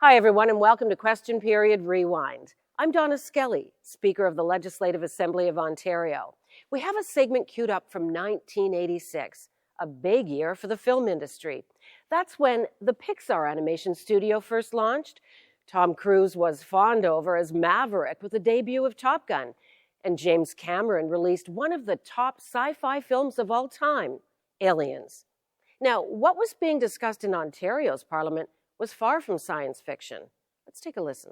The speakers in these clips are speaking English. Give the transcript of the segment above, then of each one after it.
Hi, everyone, and welcome to Question Period Rewind. I'm Donna Skelly, Speaker of the Legislative Assembly of Ontario. We have a segment queued up from 1986, a big year for the film industry. That's when the Pixar animation studio first launched. Tom Cruise was fawned over as Maverick with the debut of Top Gun, and James Cameron released one of the top sci-fi films of all time, Aliens. Now, what was being discussed in Ontario's Parliament was far from science fiction. Let's take a listen.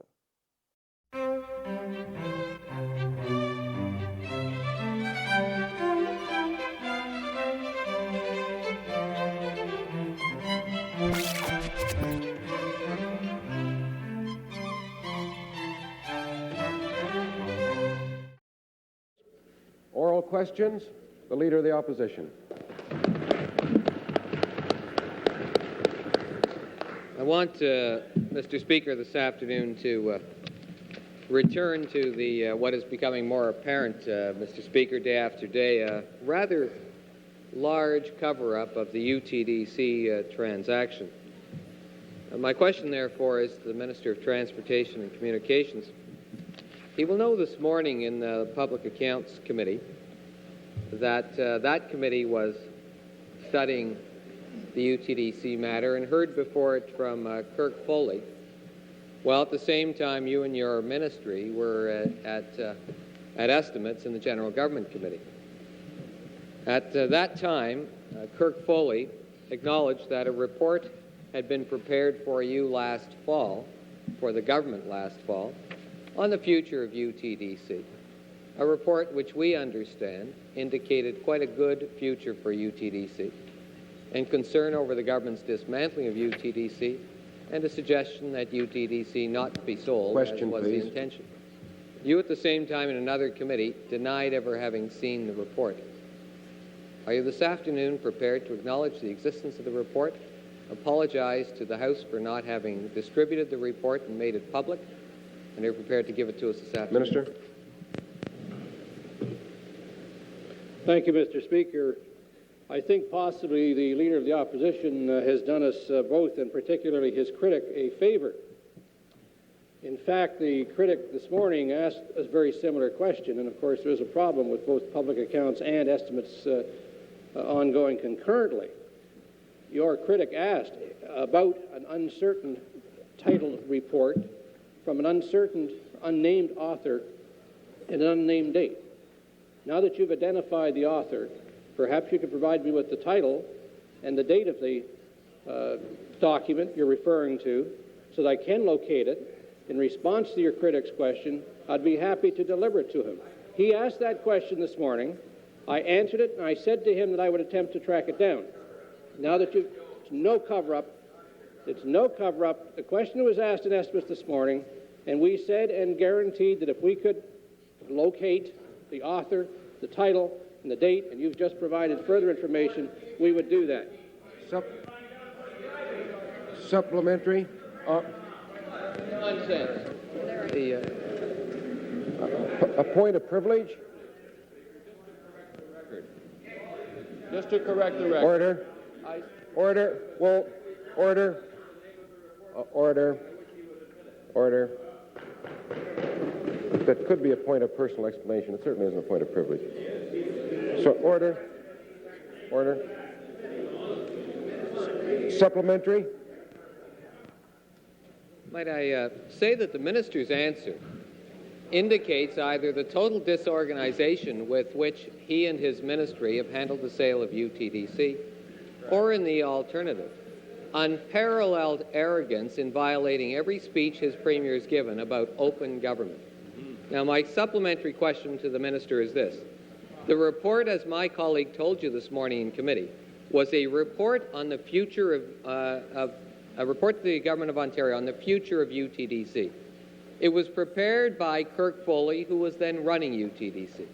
Oral questions. The Leader of the Opposition. I want, Mr. Speaker, this afternoon to return to the what is becoming more apparent, Mr. Speaker, day after day, a rather large cover-up of the UTDC transaction. My question, therefore, is to the Minister of Transportation and Communications. He will know this morning in the Public Accounts Committee that that committee was studying the UTDC matter and heard before it from Kirk Foley, while at the same time you and your ministry were at estimates in the General Government Committee. At that time, Kirk Foley acknowledged that a report had been prepared for you last fall, for the government last fall, on the future of UTDC. A report which we understand indicated quite a good future for UTDC, and concern over the government's dismantling of UTDC, and a suggestion that UTDC not be sold, as was the intention. You, at the same time, in another committee, denied ever having seen the report. Are you this afternoon prepared to acknowledge the existence of the report, apologize to the House for not having distributed the report and made it public, and are prepared to give it to us this afternoon? Minister. Thank you, Mr. Speaker. I think possibly the Leader of the Opposition has done us both, and particularly his critic, a favor. In fact, the critic this morning asked a very similar question, and of course there's a problem with both public accounts and estimates ongoing concurrently. Your critic asked about an uncertain titled report from an uncertain, unnamed author and an unnamed date. Now that you've identified the author, perhaps you could provide me with the title and the date of the document you're referring to so that I can locate it. In response to your critic's question, I'd be happy to deliver it to him. He asked that question this morning. I answered it, and I said to him that I would attempt to track it down. Now that it's no cover-up, the question was asked in estimates this morning, and we said and guaranteed that if we could locate the author, the title, and the date, and you've just provided further information, we would do that. Supplementary. Nonsense. A point of privilege. Just to correct the record. Order. Order. Well, order. Order. Order. That could be a point of personal explanation. It certainly isn't a point of privilege. So, order. Order. Supplementary. Might I say that the minister's answer indicates either the total disorganization with which he and his ministry have handled the sale of UTDC, or in the alternative, unparalleled arrogance in violating every speech his premier has given about open government. Now, my supplementary question to the minister is this. The report, as my colleague told you this morning in committee, was a report on the future of a report to the Government of Ontario on the future of UTDC. It was prepared by Kirk Foley, who was then running UTDC.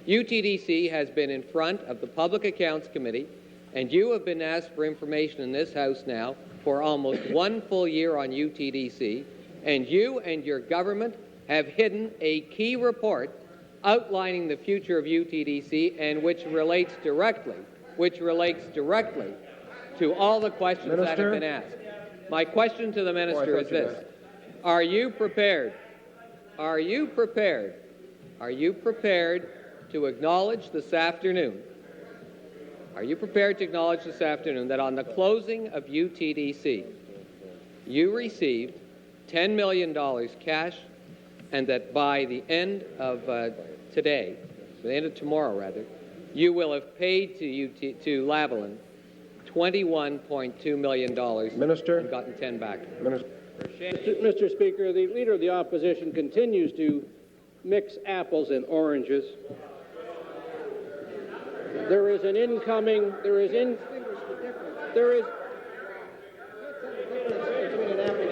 UTDC has been in front of the Public Accounts Committee, and you have been asked for information in this House now for almost 1 full year on UTDC, and you and your government have hidden a key report outlining the future of UTDC and which relates directly to all the questions that have been asked. My question to the minister is this. Are you prepared? Are you prepared? Are you prepared to acknowledge this afternoon? Are you prepared to acknowledge this afternoon that on the closing of UTDC, you received $10 million cash, and that by the end of today, by the end of tomorrow rather, you will have paid to Lavalin $21.2 million Minister? and gotten 10 back? Minister. Mr. Speaker, the Leader of the Opposition continues to mix apples and oranges. There is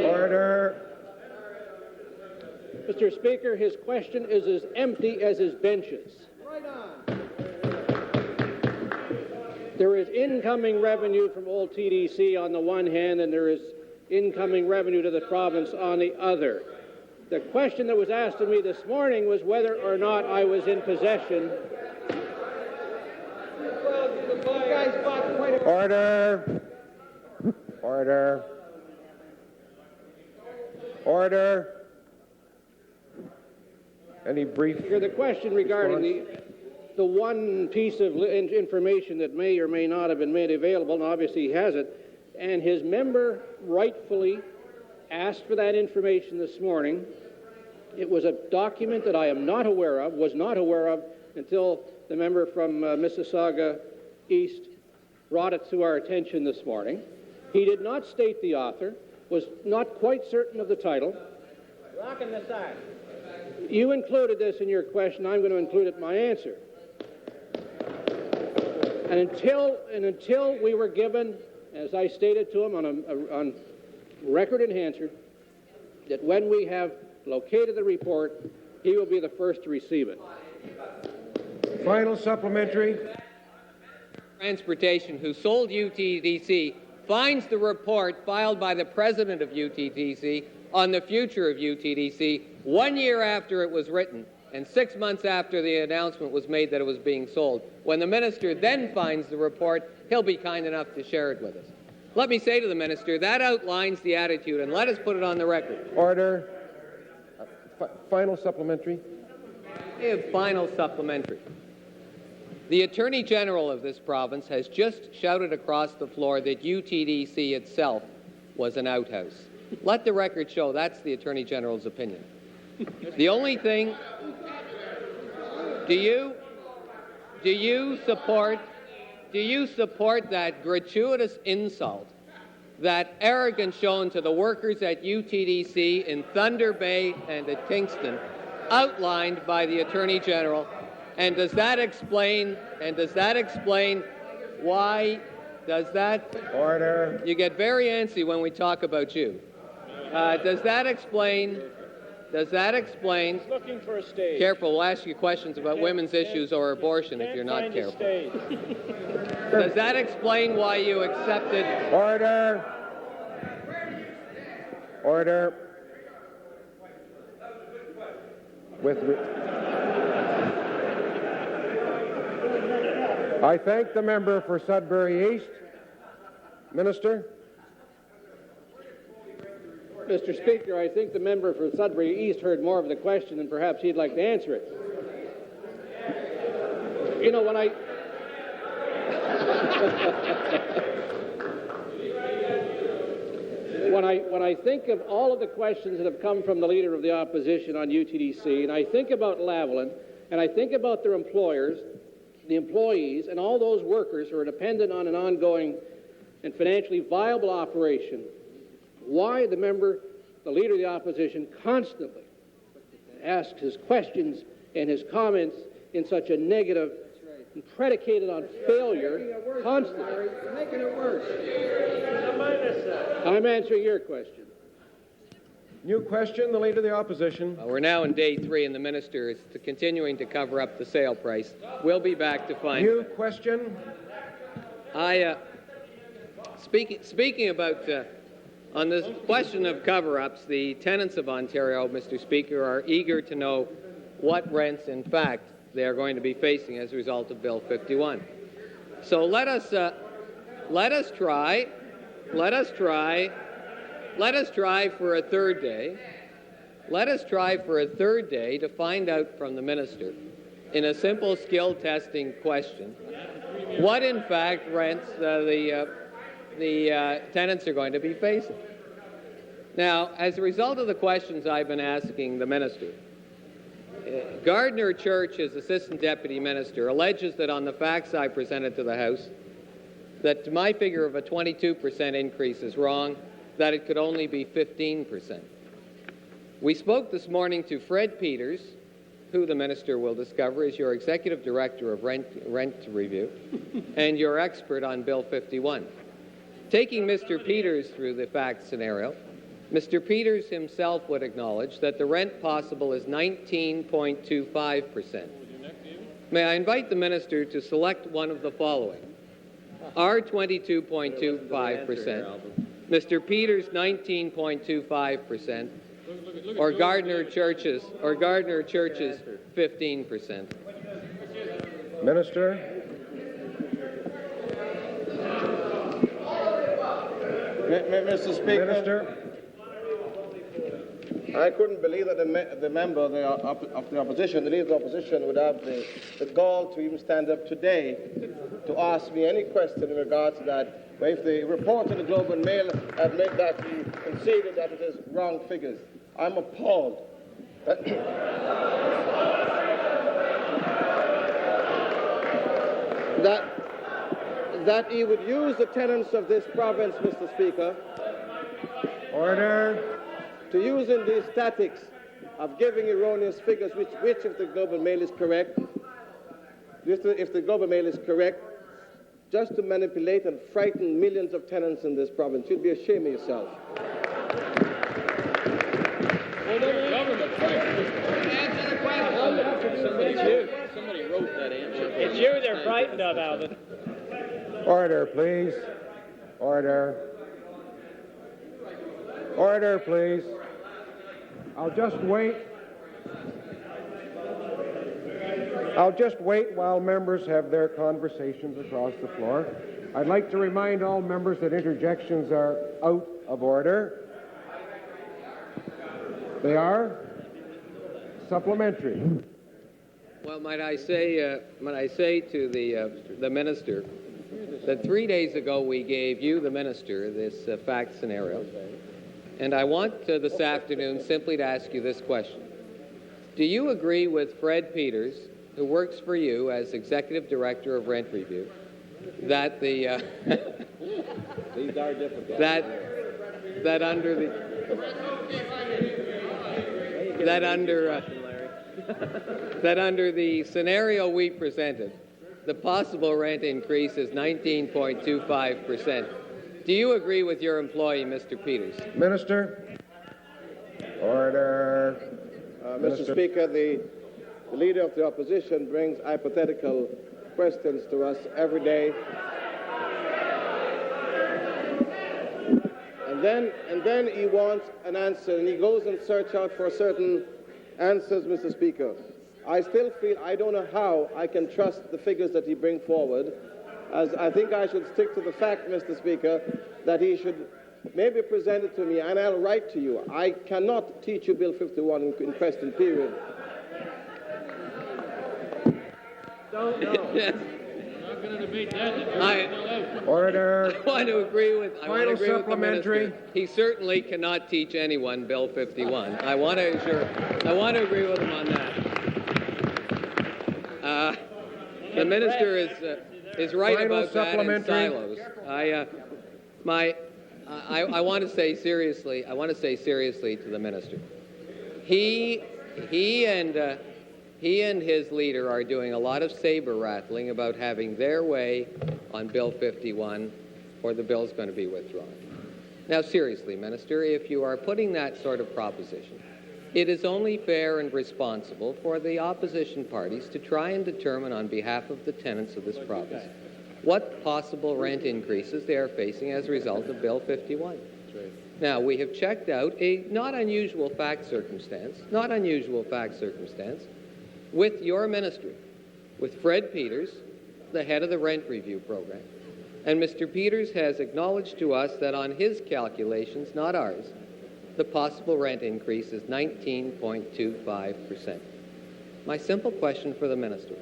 Order. Mr. Speaker, his question is as empty as his benches. Right on. There is incoming revenue from old TDC on the one hand, and there is incoming revenue to the province on the other. The question that was asked of me this morning was whether or not I was in possession. Order. Order. Order. Any brief? The question regarding the one piece of information that may or may not have been made available, and obviously he has it, and his member rightfully asked for that information this morning. It was a document that I am not aware of, was not aware of, until the member from Mississauga East brought it to our attention this morning. He did not state the author, was not quite certain of the title. Rocking the side. You included this in your question. I'm going to include it in my answer. And until we were given, as I stated to him on record and answer, that when we have located the report, he will be the first to receive it. Final supplementary. Transportation, who sold UTDC, finds the report filed by the president of UTDC on the future of UTDC 1 year after it was written and 6 months after the announcement was made that it was being sold. When the minister then finds the report, he'll be kind enough to share it with us. Let me say to the minister, that outlines the attitude, and let us put it on the record. Order. Final supplementary. Final supplementary. The Attorney General of this province has just shouted across the floor that UTDC itself was an outhouse. Let the record show that's the Attorney General's opinion. The only thing, do you support that gratuitous insult, that arrogance shown to the workers at UTDC in Thunder Bay and at Kingston, outlined by the Attorney General? And does that explain why does that... Order. You get very antsy when we talk about you. Does that explain... Looking for a stage. Careful, we'll ask you questions about women's issues or abortion if you're not careful. Does that explain why you accepted... Order. Order. I thank the member for Sudbury East. Minister? Mr. Speaker, I think the member for Sudbury East heard more of the question than perhaps he'd like to answer it. You know, when I think of all of the questions that have come from the Leader of the Opposition on UTDC, and I think about Lavalin, and I think about their employers, the employees, and all those workers who are dependent on an ongoing and financially viable operation, why the Leader of the Opposition constantly asks his questions and his comments in such a negative and predicated on failure constantly. You're making it worse. I'm answering your question. New question, the Leader of the Opposition. We're now in day 3, and the minister is continuing to cover up the sale price. We'll be back to find... New question. Speaking about... on this question of cover-ups, the tenants of Ontario, Mr. Speaker, are eager to know what rents, in fact, they are going to be facing as a result of Bill 51. So let us try for a third day let us try for a third day to find out from the minister, in a simple skill testing question, what in fact rents the tenants are going to be facing. Now, as a result of the questions I've been asking the minister, Gardner Church's assistant deputy minister alleges that on the facts I presented to the House, that my figure of a 22% increase is wrong, that it could only be 15%. We spoke this morning to Fred Peters, who the minister will discover is your executive director of rent review and your expert on Bill 51. Taking Mr. Peters through the fact scenario, Mr. Peters himself would acknowledge that the rent possible is 19.25%. May I invite the minister to select one of the following: R 22.25%, Mr. Peters 19.25%, or Gardner Church's 15%. Minister? Mr. Speaker, Minister? I couldn't believe that the member of the opposition, the leader of the opposition, would have the gall to even stand up today to ask me any question in regard to that. But if the report in the Globe and Mail admit that he conceded that it is wrong figures, I'm appalled. That he would use the tenants of this province, Mr. Speaker, Order. to use in these statics of giving erroneous figures, which if the Globe and Mail is correct, if the Globe and Mail is correct, just to manipulate and frighten millions of tenants in this province. You'd be ashamed of yourself. Somebody wrote that answer. It's you they're frightened of, Alvin. Order, please. Order. Order, please. I'll just wait. I'll just wait while members have their conversations across the floor. I'd like to remind all members that interjections are out of order. They are supplementary. Well, might I say to the minister that 3 days ago we gave you, the minister, this fact scenario, and I want this afternoon simply to ask you this question. Do you agree with Fred Peters, who works for you as Executive Director of Rent Review, that the These are difficult. that under the scenario we presented, the possible rent increase is 19.25%. Do you agree with your employee, Mr. Peters? Minister? Order. Mr. Speaker, the leader of the opposition brings hypothetical questions to us every day. And then he wants an answer, and he goes and searches out for certain answers, Mr. Speaker. I still feel I don't know how I can trust the figures that he brings forward, as I think I should stick to the fact, Mr. Speaker, that he should maybe present it to me, and I'll write to you. I cannot teach you Bill 51 in question period. Don't know. Yes. We're not going to debate that. Order. I want to agree with the supplementary. minister. He certainly cannot teach anyone Bill 51. I want to agree with him on that. The minister is right Final about that in supplementary. silos. I want to say seriously. I want to say seriously to the minister. He and his leader are doing a lot of saber rattling about having their way on Bill 51, or the bill's going to be withdrawn. Now, seriously, Minister, if you are putting that sort of proposition, it is only fair and responsible for the opposition parties to try and determine on behalf of the tenants of this province what possible rent increases they are facing as a result of Bill 51. Now, we have checked out a not unusual fact circumstance with your ministry, with Fred Peters, the head of the rent review program. And Mr. Peters has acknowledged to us that on his calculations, not ours, the possible rent increase is 19.25%. My simple question for the minister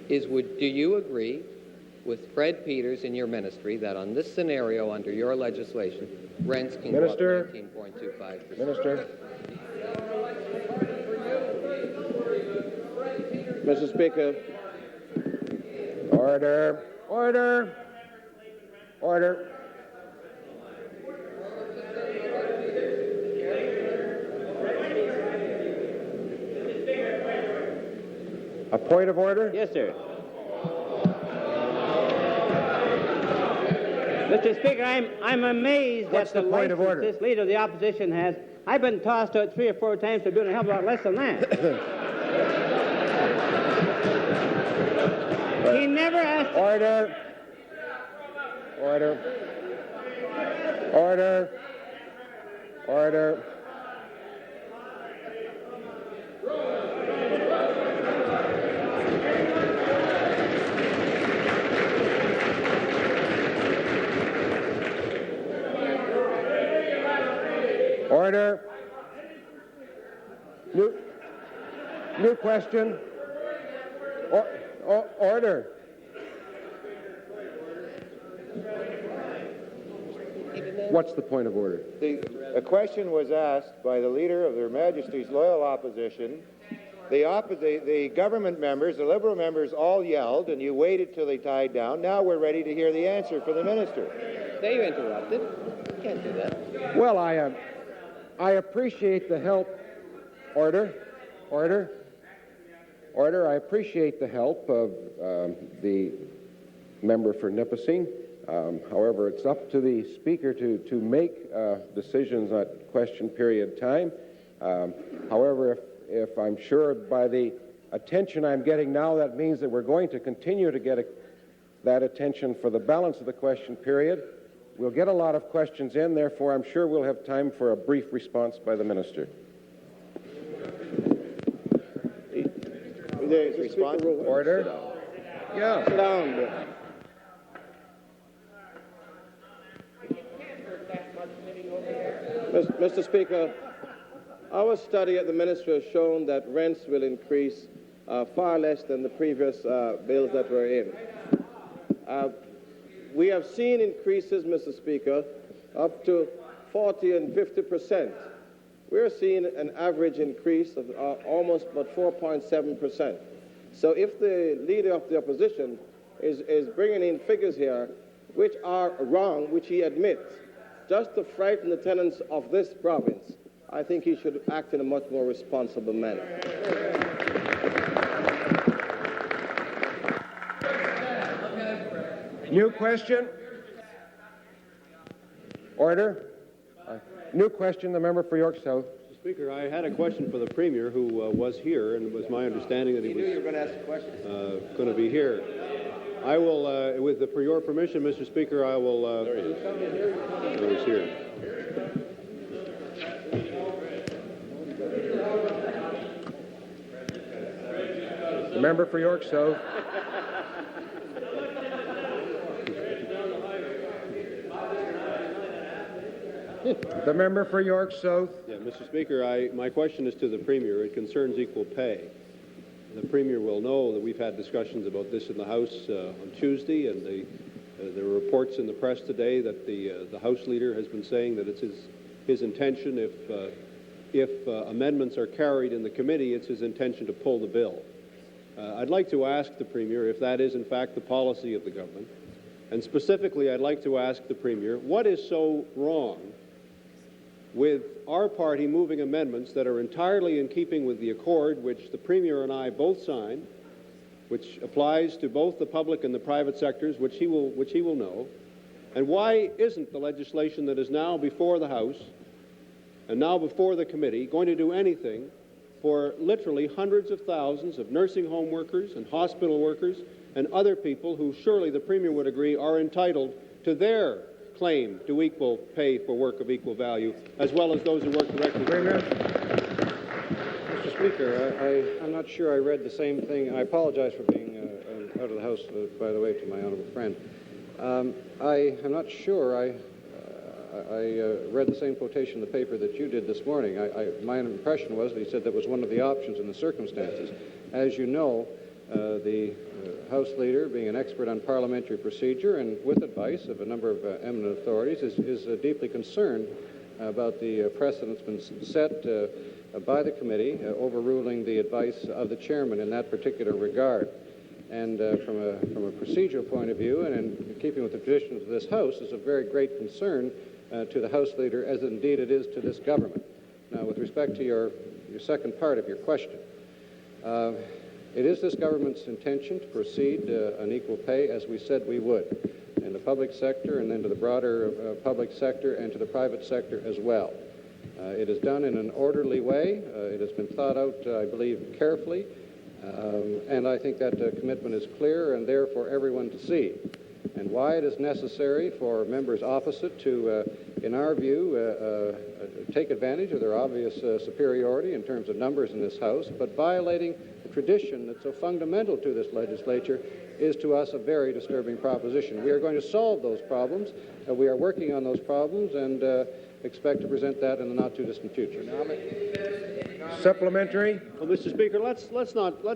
is, do you agree with Fred Peters in your ministry that on this scenario under your legislation, rents can go up 19.25%? Minister. Mr. Speaker. Order. Order. Order. A point of order? Yes, sir. Mr. Speaker, I'm amazed What's at the the point of order? this leader of the opposition has. I've been tossed to it 3 or 4 times for doing a hell of a lot less than that. He never asked. Order. Order. Order. Order. Order. New question. Order. What's the point of order? A question was asked by the Leader of Their Majesty's loyal opposition. The government members, the Liberal members, all yelled, and you waited till they tied down. Now we're ready to hear the answer from the minister. They interrupted. You can't do that. Well, I appreciate the help. Order. Order. Order. I appreciate the help of the member for Nipissing. However, it's up to the Speaker to make decisions at question period time. However, if I'm sure by the attention I'm getting now, that means that we're going to continue to get that attention for the balance of the question period. We'll get a lot of questions in, therefore I'm sure we'll have time for a brief response by the minister. Response? Order. Yeah. Sit down. Mr. Speaker, our study at the Ministry has shown that rents will increase far less than the previous bills that were in. We have seen increases, Mr. Speaker, up to 40 and 50%. We're seeing an average increase of almost about 4.7%. So if the Leader of the Opposition is bringing in figures here which are wrong, which he admits, just to frighten the tenants of this province, I think he should act in a much more responsible manner. New question. Order. New question, the member for York South. Mr. Speaker, I had a question for the Premier, who was here, and it was my understanding that he was You were going to ask a question. going to be here. I will, for your permission, Mr. Speaker, I will... there he is. There he's here. The member for York South. The member for York South. Yeah, Mr. Speaker, my question is to the Premier. It concerns equal pay. The Premier will know that we've had discussions about this in the House on Tuesday, and there were reports in the press today that the House Leader has been saying that it's his intention, if amendments are carried in the committee, it's his intention to pull the bill. I'd like to ask the Premier if that is in fact the policy of the government, and specifically I'd like to ask the Premier what is so wrong with our party moving amendments that are entirely in keeping with the accord which the Premier and I both signed, which applies to both the public and the private sectors, which he will know, and why isn't the legislation that is now before the House and now before the committee going to do anything for literally hundreds of thousands of nursing home workers and hospital workers and other people who surely the Premier would agree are entitled to their claim to equal pay for work of equal value, as well as those who work directly. Mr. Speaker, I'm not sure I read the same thing. I apologize for being out of the House, by the way, to my honourable friend. I am not sure I read the same quotation in the paper that you did this morning. My impression was that he said that was one of the options in the circumstances. As you know, the House Leader, being an expert on parliamentary procedure and with advice of a number of eminent authorities, is deeply concerned about the precedents been set by the committee, overruling the advice of the chairman in that particular regard. And from a procedural point of view, and in keeping with the traditions of this House, is of very great concern to the House Leader, as indeed it is to this government. Now, with respect to your second part of your question, it is this government's intention to proceed on equal pay, as we said we would, in the public sector and then to the broader public sector and to the private sector as well. It is done in an orderly way. It has been thought out, I believe, carefully. And I think that commitment is clear and there for everyone to see. And why it is necessary for members opposite to, in our view, take advantage of their obvious superiority in terms of numbers in this House, but violating the tradition that's so fundamental to this legislature is to us a very disturbing proposition. We are going to solve those problems. We are working on those problems and expect to present that in the not-too-distant future. Supplementary. Well, Mr. Speaker, let's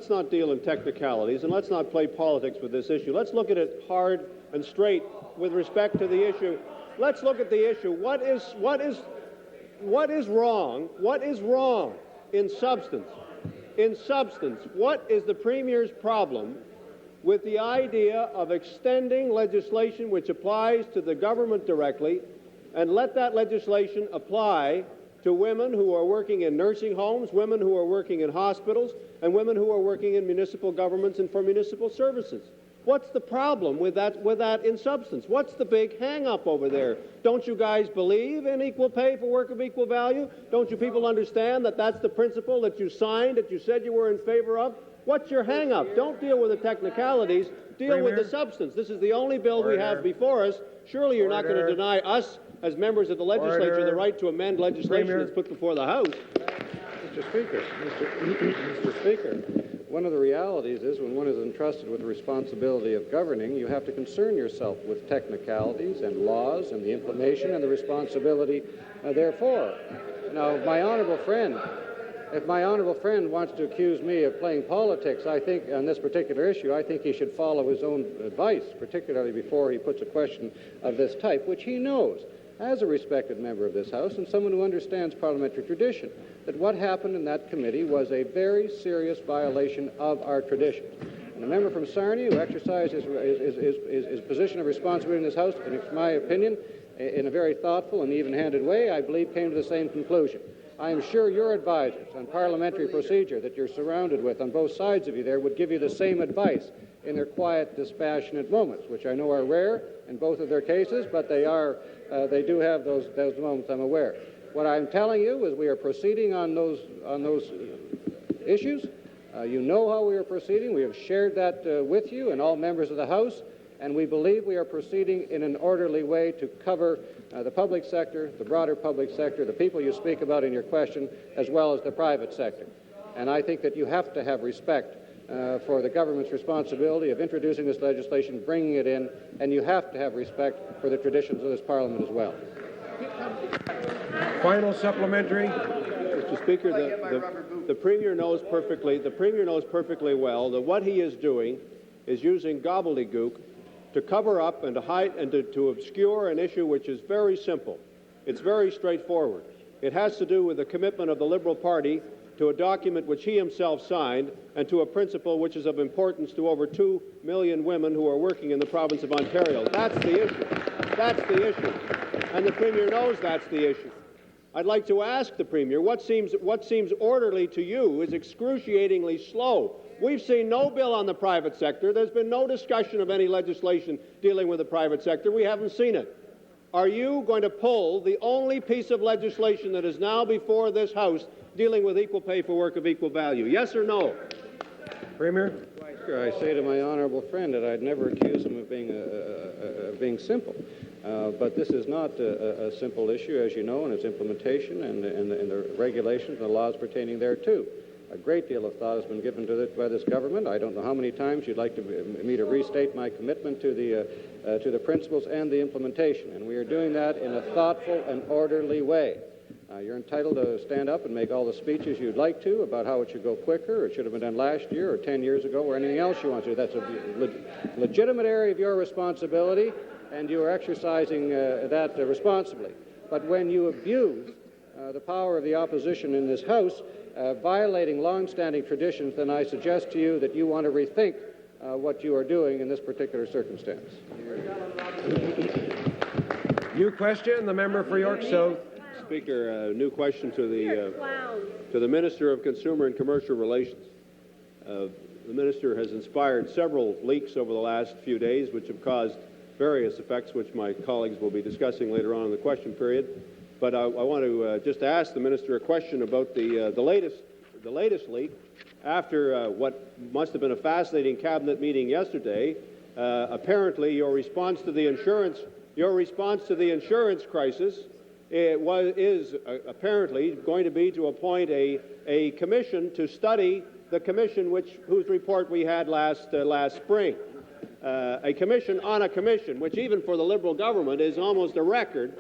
not deal in technicalities and let's not play politics with this issue. Let's look at it hard and straight with respect to the issue. Let's look at the issue. What is wrong? What is wrong in substance? In substance, what is the Premier's problem with the idea of extending legislation which applies to the government directly and let that legislation apply to women who are working in nursing homes, women who are working in hospitals, and women who are working in municipal governments and for municipal services? What's the problem with that in substance? What's the big hang-up over there? Don't you guys believe in equal pay for work of equal value? Don't you people understand that that's the principle that you signed, that you said you were in favor of? What's your hang-up? Don't deal with the technicalities. Deal with the substance. This is the only bill we have before us. Surely you're not going to deny us, as members of the legislature, the right to amend legislation that's put before the House. Mr. Speaker, one of the realities is when one is entrusted with the responsibility of governing, you have to concern yourself with technicalities and laws and the implementation and the responsibility therefore. Now, my honorable friend, if my honorable friend wants to accuse me of playing politics, I think on this particular issue, I think he should follow his own advice, particularly before he puts a question of this type, which he knows, as a respected member of this House and someone who understands parliamentary tradition, that what happened in that committee was a very serious violation of our traditions. And a member from Sarnia who exercised his position of responsibility in this House, in my opinion, in a very thoughtful and even-handed way, I believe came to the same conclusion. I am sure your advisors on parliamentary procedure that you're surrounded with on both sides of you there would give you the same advice in their quiet, dispassionate moments, which I know are rare in both of their cases, but they do have those moments, I'm aware. What I'm telling you is we are proceeding on those issues. You know how we are proceeding. We have shared that with you and all members of the House, and we believe we are proceeding in an orderly way to cover the public sector, the broader public sector, the people you speak about in your question, as well as the private sector. And I think that you have to have respect for the government's responsibility of introducing this legislation, bringing it in, and you have to have respect for the traditions of this Parliament as well. Final supplementary. Mr. Speaker, the Premier knows perfectly well that what he is doing is using gobbledygook to cover up and to hide and to obscure an issue which is very simple. It's very straightforward. It has to do with the commitment of the Liberal Party to a document which he himself signed and to a principle which is of importance to over 2 million women who are working in the province of Ontario. That's the issue. That's the issue. And the Premier knows that's the issue. I'd like to ask the Premier, what seems orderly to you is excruciatingly slow. We've seen no bill on the private sector. There's been no discussion of any legislation dealing with the private sector. We haven't seen it. Are you going to pull the only piece of legislation that is now before this House dealing with equal pay for work of equal value? Yes or no? Premier? I say to my honorable friend that I'd never accuse him of being simple. But this is not a simple issue, as you know, in its implementation and the regulations and the laws pertaining thereto. A great deal of thought has been given to it by this government. I don't know how many times you'd like me to restate my commitment to the principles and the implementation, and we are doing that in a thoughtful and orderly way. You're entitled to stand up and make all the speeches you'd like to about how it should go quicker, or it should have been done last year or 10 years ago, or anything else you want to. That's a legitimate area of your responsibility, and you are exercising that responsibly. But when you abuse the power of the opposition in this House, violating long-standing traditions, then I suggest to you that you want to rethink what you are doing in this particular circumstance. New question, the member for York South. Speaker, new question to the Minister of Consumer and Commercial Relations. The Minister has inspired several leaks over the last few days which have caused various effects which my colleagues will be discussing later on in the question period. But I want to just ask the Minister a question about the latest leak. After what must have been a fascinating cabinet meeting yesterday, apparently your response to the insurance crisis is apparently going to be to appoint a commission to study the commission whose report we had last spring. A commission on a commission, which even for the Liberal government is almost a record.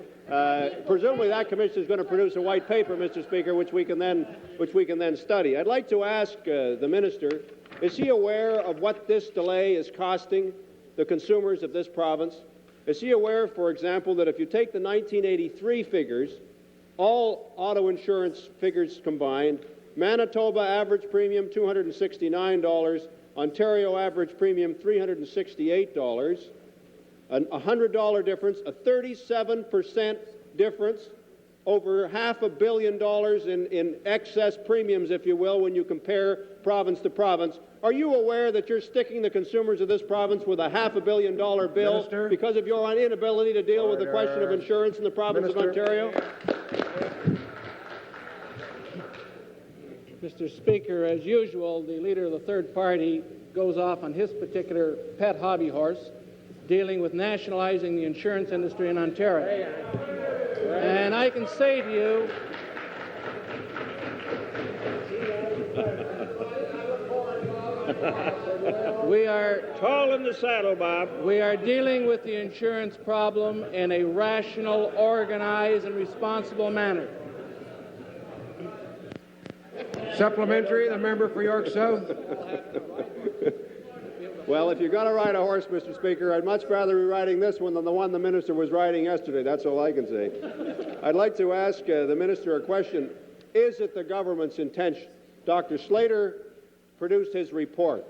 Presumably that commission is going to produce a white paper, Mr. Speaker, which we can then study. I'd like to ask the Minister, is he aware of what this delay is costing the consumers of this province? Is he aware, for example, that if you take the 1983 figures, all auto insurance figures combined, Manitoba average premium $269, Ontario average premium $368, a $100 difference, a 37% difference, over $500 million in excess premiums, if you will, when you compare province to province. Are you aware that you're sticking the consumers of this province with a $500 million bill Minister? Because of your inability to deal with the question of insurance in the province of Ontario? Mr. Speaker, as usual, the leader of the third party goes off on his particular pet hobby horse, dealing with nationalizing the insurance industry in Ontario. And I can say to you, we are Tall in the saddle, Bob. We are dealing with the insurance problem in a rational, organized, and responsible manner. Supplementary, the member for York South. Well, if you're going to ride a horse, Mr. Speaker, I'd much rather be riding this one than the one the minister was riding yesterday. That's all I can say. I'd like to ask the minister a question. Is it the government's intention? Dr. Slater produced his report.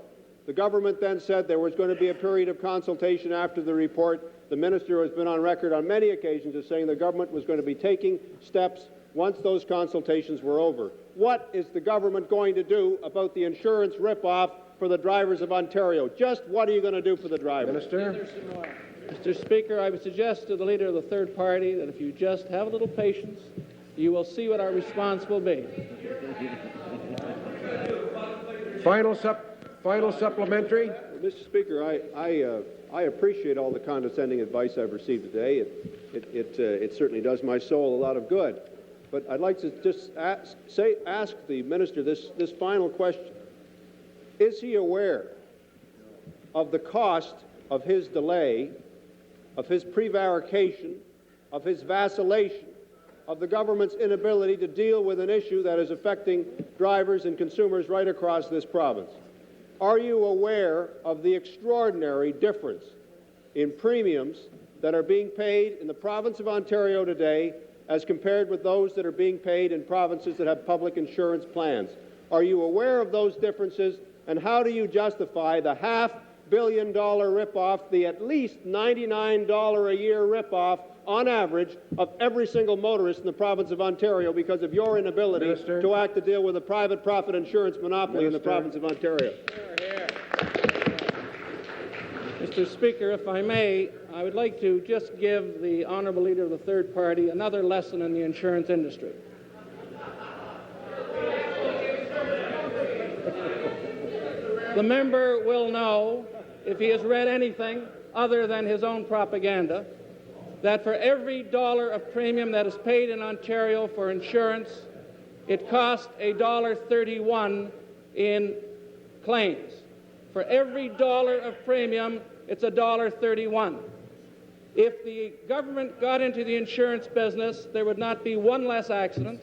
The government then said there was going to be a period of consultation after the report. The minister has been on record on many occasions as saying the government was going to be taking steps once those consultations were over. What is the government going to do about the insurance ripoff for the drivers of Ontario? Just what are you going to do for the drivers? Minister? Mr. Speaker, I would suggest to the leader of the third party that if you just have a little patience, you will see what our response will be. Final supplementary. Mr. Speaker, I appreciate all the condescending advice I've received today. It certainly does my soul a lot of good. But I'd like to just ask the minister this final question. Is he aware of the cost of his delay, of his prevarication, of his vacillation, of the government's inability to deal with an issue that is affecting drivers and consumers right across this province? Are you aware of the extraordinary difference in premiums that are being paid in the province of Ontario today as compared with those that are being paid in provinces that have public insurance plans? Are you aware of those differences, and how do you justify the $500 million ripoff, the at least $99 a year ripoff on average of every single motorist in the province of Ontario because of your inability to act to deal with a private profit insurance monopoly in the province of Ontario? Mr. Speaker, if I may, I would like to just give the honourable leader of the third party another lesson in the insurance industry. The member will know, if he has read anything other than his own propaganda, that for every dollar of premium that is paid in Ontario for insurance, it cost $1.31 in claims. For every dollar of premium, it's $1.31. If the government got into the insurance business, there would not be one less accident,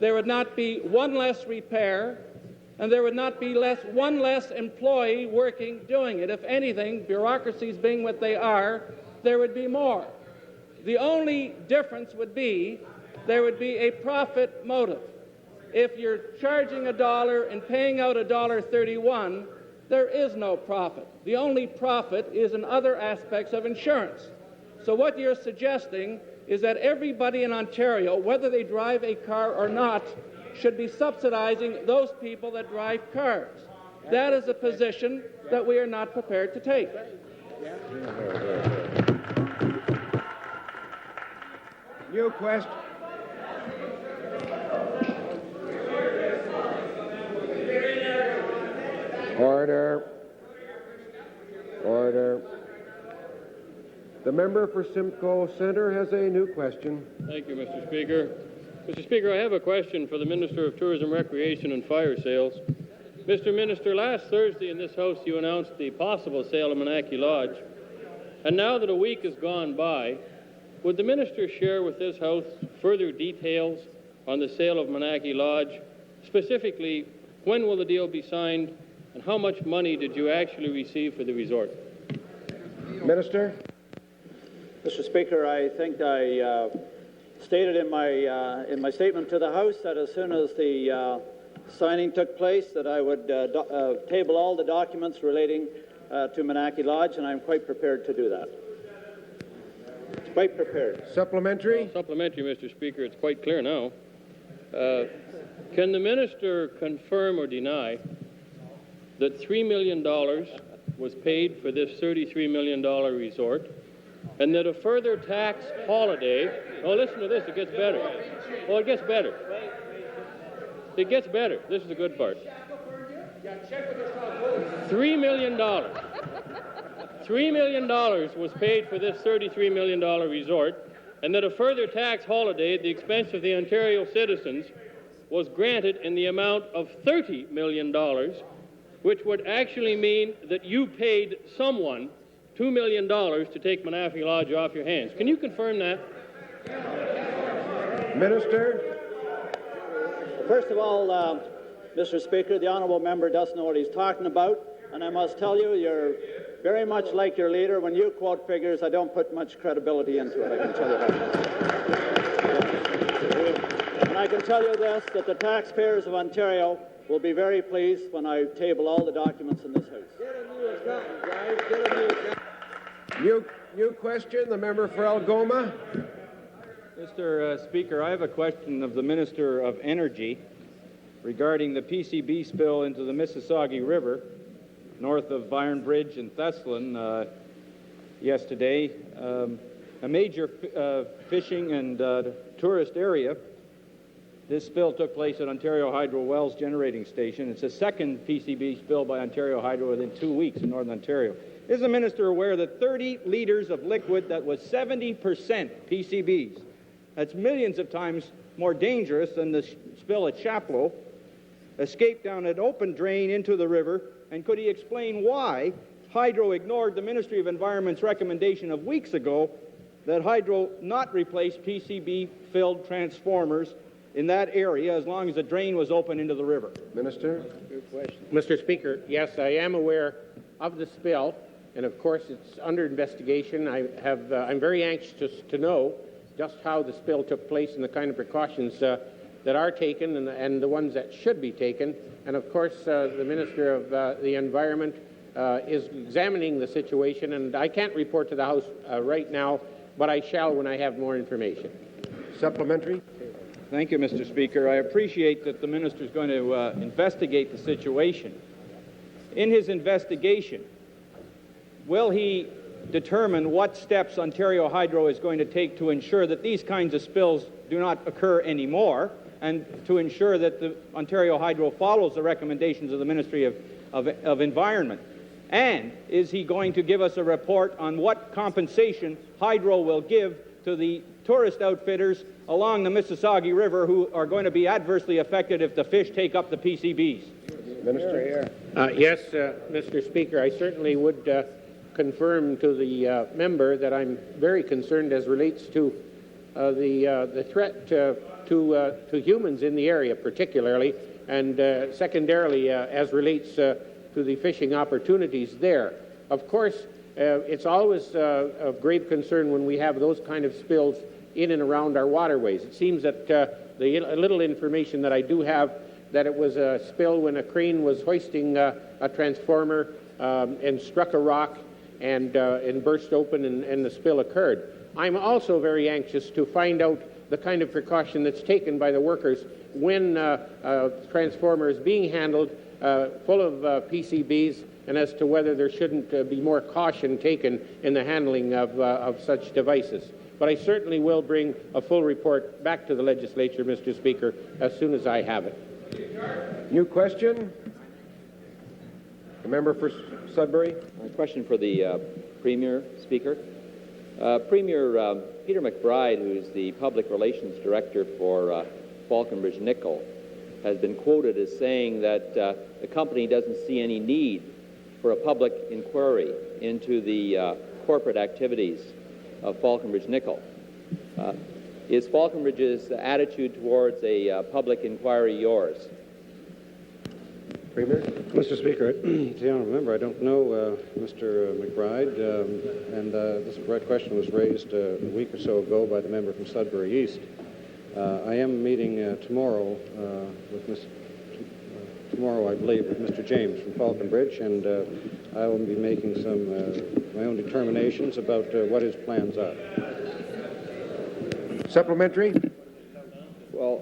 there would not be one less repair, and there would not be one less employee working doing it. If anything, bureaucracies being what they are, there would be more. The only difference would be there would be a profit motive. If you're charging $1 and paying out $1.31, there is no profit. The only profit is in other aspects of insurance. So what you're suggesting is that everybody in Ontario, whether they drive a car or not, should be subsidizing those people that drive cars. That is a position that we are not prepared to take. New question. Order. Order. The member for Simcoe Centre has a new question. Thank you, Mr. Speaker. Mr. Speaker, I have a question for the Minister of Tourism, Recreation and Fire Sales. Mr. Minister, last Thursday in this House you announced the possible sale of Moonachie Lodge. And now that a week has gone by, would the Minister share with this House further details on the sale of Moonachie Lodge? Specifically, when will the deal be signed, and how much money did you actually receive for the resort? Minister? Mr. Speaker, I think I stated in my statement to the House that as soon as the signing took place that I would table all the documents relating to Moonachie Lodge, and I'm quite prepared to do that. Quite prepared. Supplementary? Well, supplementary, Mr. Speaker. It's quite clear now. Can the Minister confirm or deny that $3 million was paid for this $33 million resort, and that a further tax holiday... Oh, listen to this. It gets better. Oh, it gets better. It gets better. This is the good part. $3 million. $3 million was paid for this $33 million resort, and that a further tax holiday at the expense of the Ontario citizens was granted in the amount of $30 million, which would actually mean that you paid someone $2 million to take Moonachie Lodge off your hands. Can you confirm that? Minister? First of all, Mr. Speaker, the honourable member doesn't know what he's talking about, and I must tell you, you're very much like your leader. When you quote figures, I don't put much credibility into it, I can tell you that. And I can tell you this, that the taxpayers of Ontario will be very pleased when I table all the documents in this House. New question, the member for Algoma. Mr. Speaker, I have a question of the Minister of Energy regarding the PCB spill into the Mississauga River north of Iron Bridge and Thessalon yesterday. A major fishing and tourist area. This spill took place at Ontario Hydro Wells Generating Station. It's the second PCB spill by Ontario Hydro within 2 weeks in Northern Ontario. Is the Minister aware that 30 litres of liquid that was 70% PCBs, that's millions of times more dangerous than the spill at Chapleau, escaped down an open drain into the river? And could he explain why Hydro ignored the Ministry of Environment's recommendation of weeks ago that Hydro not replace PCB-filled transformers in that area as long as the drain was open into the river? Minister? Good question. Mr. Speaker, yes, I am aware of the spill, and of course it's under investigation. I'm very anxious to know just how the spill took place and the kind of precautions that are taken and the ones that should be taken. And of course, the Minister of the Environment is examining the situation, and I can't report to the House right now, but I shall when I have more information. Supplementary? Thank you, Mr. Speaker. I appreciate that the Minister is going to investigate the situation. In his investigation, will he determine what steps Ontario Hydro is going to take to ensure that these kinds of spills do not occur anymore, and to ensure that the Ontario Hydro follows the recommendations of the Ministry of Environment? And is he going to give us a report on what compensation Hydro will give to the tourist outfitters along the Mississauga River who are going to be adversely affected if the fish take up the PCBs? Minister. Yes, Mr. Speaker, I certainly would confirm to the member that I'm very concerned as relates to the threat to humans in the area particularly, and secondarily as relates to the fishing opportunities there. Of course, it's always of grave concern when we have those kind of spills in and around our waterways. It seems that the little information that I do have, that it was a spill when a crane was hoisting a transformer and struck a rock and burst open and the spill occurred. I'm also very anxious to find out the kind of precaution that's taken by the workers when a transformer is being handled full of PCBs, and as to whether there shouldn't be more caution taken in the handling of such devices. But I certainly will bring a full report back to the legislature, Mr. Speaker, as soon as I have it. New question? The member for Sudbury. A question for the Premier, Speaker. Premier Peter McBride, who's the Public Relations Director for Falconbridge Nickel, has been quoted as saying that the company doesn't see any need for a public inquiry into the corporate activities of Falconbridge Nickel. Is Falconbridge's attitude towards a public inquiry yours? Premier? Mr. Speaker, to the honourable member, I don't know Mr. McBride, and this question was raised a week or so ago by the member from Sudbury East. I am meeting tomorrow I believe, with Mr. James from Falconbridge, and I will be making some my own determinations about what his plans are. Supplementary? Well,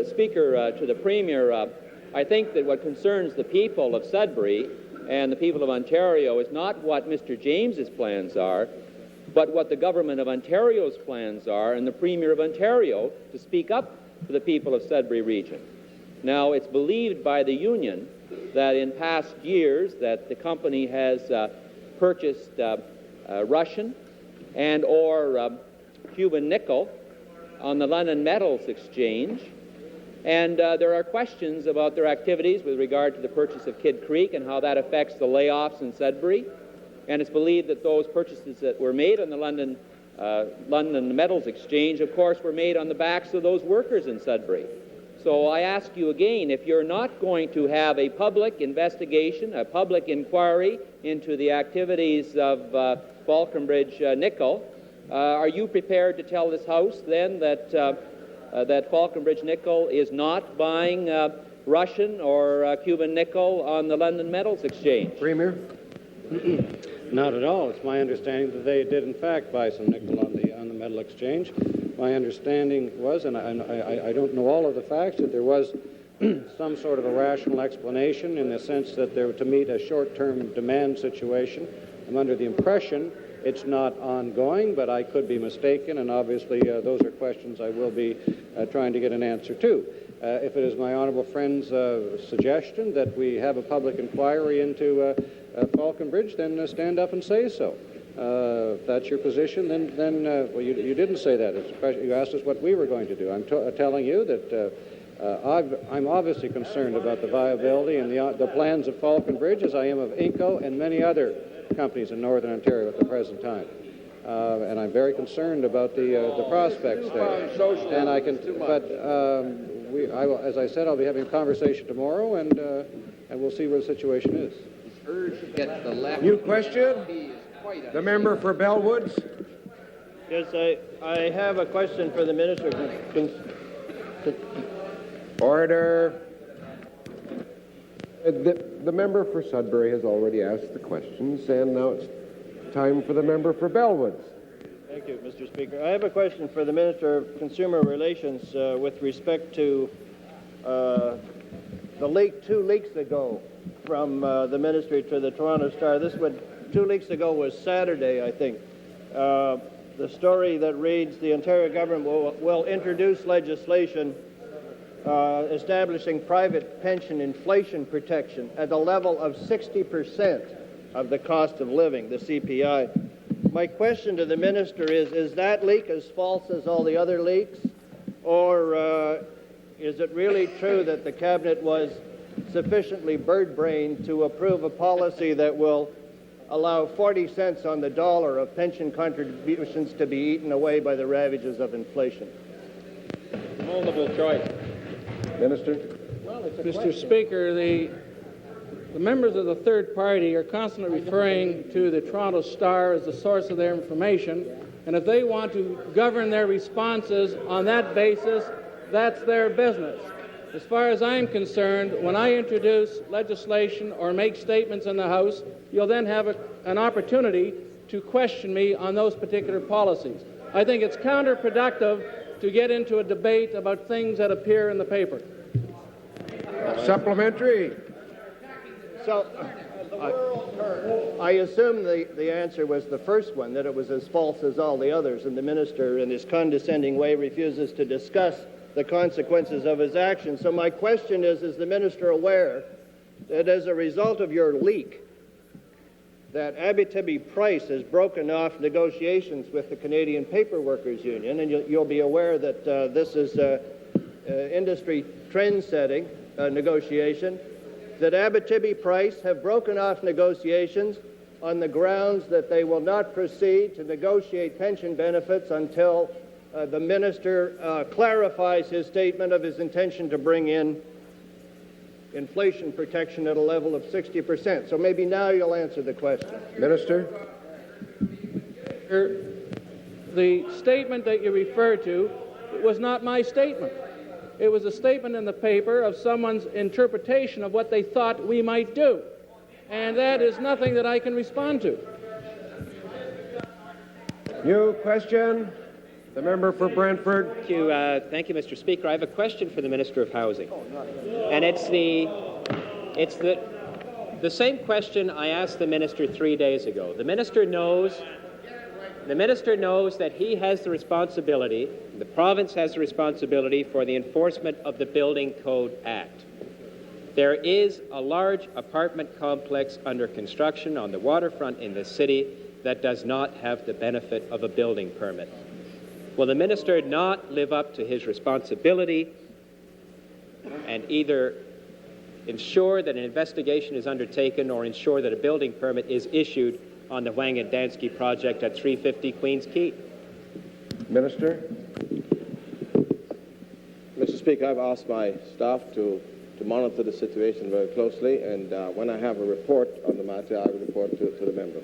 Speaker, to the Premier, I think that what concerns the people of Sudbury and the people of Ontario is not what Mr. James's plans are, but what the government of Ontario's plans are, and the Premier of Ontario to speak up for the people of Sudbury region. Now, it's believed by the union that in past years that the company has purchased Russian and or Cuban nickel on the London Metals Exchange, and there are questions about their activities with regard to the purchase of Kidd Creek and how that affects the layoffs in Sudbury. And it's believed that those purchases that were made on the London Metals Exchange, of course, were made on the backs of those workers in Sudbury. So I ask you again, if you're not going to have a public investigation, a public inquiry into the activities of Falconbridge Nickel, are you prepared to tell this House then that that Falconbridge Nickel is not buying Russian or Cuban nickel on the London Metals Exchange? Premier? Not at all. It's my understanding that they did, in fact, buy some nickel on the metal exchange. My understanding was, and I don't know all of the facts, that there was some sort of a rational explanation in the sense that they were to meet a short-term demand situation. I'm under the impression it's not ongoing, but I could be mistaken, and obviously those are questions I will be trying to get an answer to. If it is my honourable friend's suggestion that we have a public inquiry into Falconbridge, then stand up and say so. If that's your position, then well, you didn't say that. You asked us what we were going to do. I'm telling you that I'm obviously concerned about the viability and the plans of Falconbridge, as I am of Inco and many other companies in Northern Ontario at the present time. And I'm very concerned about the prospects there. And I can, but as I said, I'll be having a conversation tomorrow, and we'll see where the situation is. New question? The member for Bellwoods. Yes, I have a question for the Minister. Order. The member for Sudbury has already asked the questions, and now it's time for the member for Bellwoods. Thank you, Mr. Speaker. I have a question for the Minister of Consumer Relations with respect to the leak 2 leaks ago from the Ministry to the Toronto Star. 2 leaks ago was Saturday, I think. The story that reads, the Ontario government will introduce legislation establishing private pension inflation protection at a level of 60% of the cost of living, the CPI. My question to the minister is that leak as false as all the other leaks? Or is it really true that the cabinet was sufficiently bird-brained to approve a policy that will allow 40 cents on the dollar of pension contributions to be eaten away by the ravages of inflation? Multiple choice. Minister? Mr. Speaker, the members of the third party are constantly referring to the Toronto Star as the source of their information, and if they want to govern their responses on that basis, that's their business. As far as I'm concerned, when I introduce legislation or make statements in the House, you'll then have an opportunity to question me on those particular policies. I think it's counterproductive to get into a debate about things that appear in the paper. Supplementary. So, I assume the answer was the first one, that it was as false as all the others, and the minister, in his condescending way, refuses to discuss the consequences of his actions. So my question is the minister aware that as a result of your leak, that Abitibi Price has broken off negotiations with the Canadian Paper Workers Union, and you'll be aware that this is industry trend-setting negotiation, that Abitibi Price have broken off negotiations on the grounds that they will not proceed to negotiate pension benefits until the minister clarifies his statement of his intention to bring in inflation protection at a level of 60%. So maybe now you'll answer the question. Minister? The statement that you refer to was not my statement. It was a statement in the paper of someone's interpretation of what they thought we might do. And that is nothing that I can respond to. New question. The member for Brantford. Thank you, Mr. Speaker. I have a question for the Minister of Housing. And it's the same question I asked the minister 3 days ago. The minister knows that he has the responsibility, the province has the responsibility for the enforcement of the Building Code Act. There is a large apartment complex under construction on the waterfront in this city that does not have the benefit of a building permit. Will the minister not live up to his responsibility and either ensure that an investigation is undertaken or ensure that a building permit is issued on the Wang and Dansky project at 350 Queens Quay? Minister? Mr. Speaker, I've asked my staff to monitor the situation very closely, and when I have a report on the matter, I will report to the member.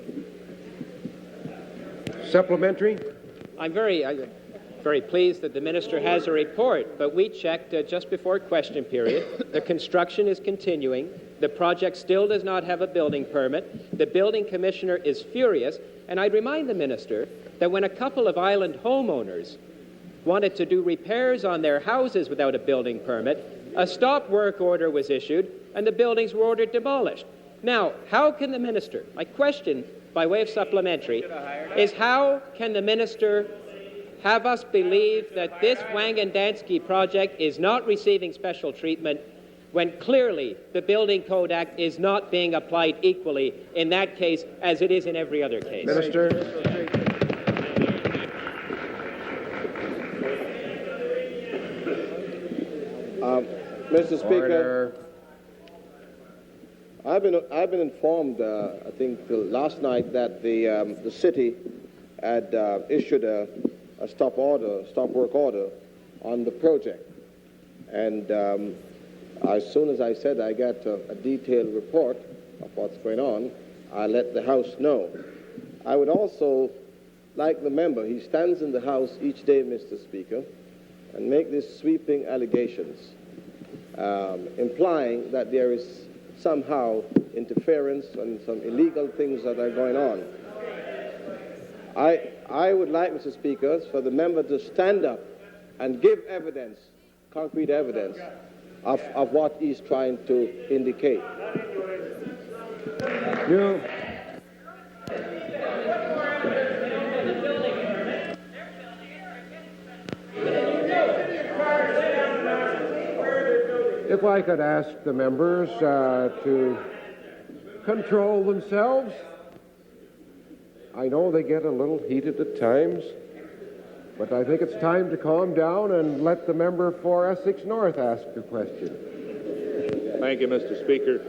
Supplementary? I'm very pleased that the minister has a report, but we checked just before question period. The construction is continuing. The project still does not have a building permit. The building commissioner is furious, and I'd remind the minister that when a couple of island homeowners wanted to do repairs on their houses without a building permit, a stop work order was issued, and the buildings were ordered demolished. Now, how can the minister, my question by way of supplementary, is how can the minister have us believe that this Wang and Dansky project is not receiving special treatment when clearly the Building Code Act is not being applied equally in that case as it is in every other case? Minister? Mr. Speaker, Order. I've been informed, I think last night, that the city had issued a stop work order on the project, and as soon as I said I got a detailed report of what's going on, I let the House know. I would also like the member, he stands in the House each day, Mr. Speaker, and make these sweeping allegations, implying that there is somehow interference and some illegal things that are going on. I would like, Mr. Speaker, for the member to stand up and give evidence, concrete evidence, of what he's trying to indicate. You. If I could ask the members to control themselves. I know they get a little heated at times, but I think it's time to calm down and let the member for Essex North ask the question. Thank you, Mr. Speaker.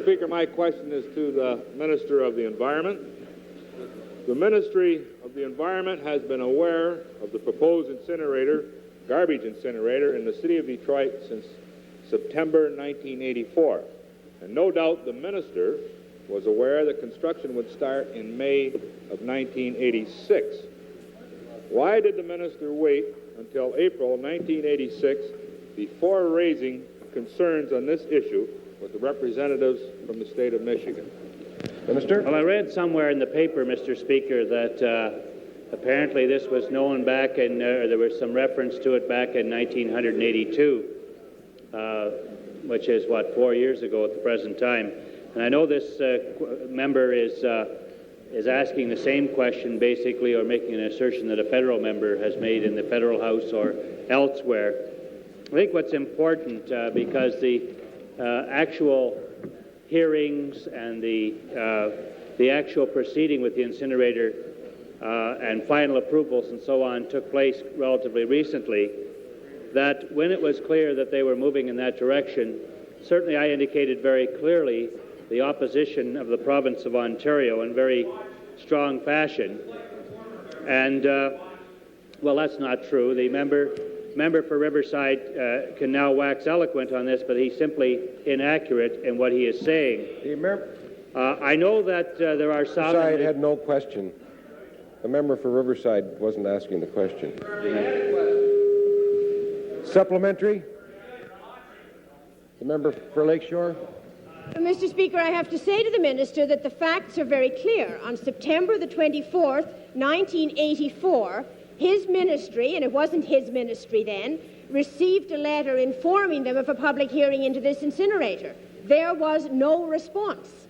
Speaker, my question is to the Minister of the Environment. The Ministry of the Environment has been aware of the proposed garbage incinerator in the city of Detroit since September 1984. And no doubt the Minister was aware that construction would start in May of 1986. Why did the Minister wait until April 1986 before raising concerns on this issue with the representatives from the state of Michigan? Minister? Well, I read somewhere in the paper, Mr. Speaker, that apparently this was known back in, or there was some reference to it back in 1982, which is, 4 years ago at the present time. And I know this member is asking the same question, basically, or making an assertion that a federal member has made in the federal House or elsewhere. I think what's important, because the actual hearings and the actual proceeding with the incinerator and final approvals and so on took place relatively recently, that when it was clear that they were moving in that direction, certainly I indicated very clearly the opposition of the province of Ontario in very strong fashion. And, well, that's not true. The member for Riverside can now wax eloquent on this, but he's simply inaccurate in what he is saying. I know that there are some... Riverside had no question. The member for Riverside wasn't asking the question. Supplementary? The member for Lakeshore? Mr. Speaker, I have to say to the Minister that the facts are very clear. On September the 24th, 1984, his ministry, and it wasn't his ministry then, received a letter informing them of a public hearing into this incinerator. There was no response.